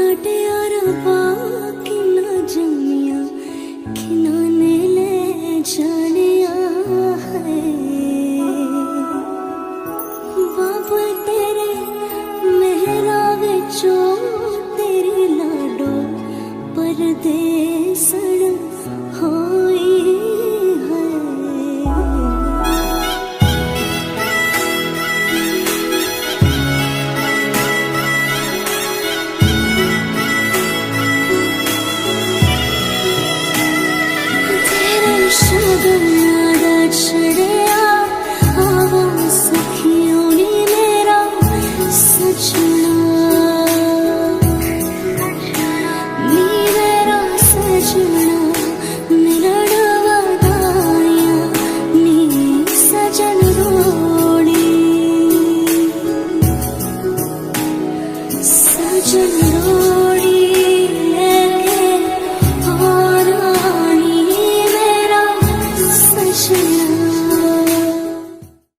लाडियारा किन्ना जमिया किन्ना ने ले जानिया है बाबा तेरे मेहरा विचो तेरी लाडो परदेसण होई है। तेरे शगन यादा छड़िया आवा सखियों नी मेरा सजना नी मेरा सजना मिलन वदाया नी सजन रोड़ी सजन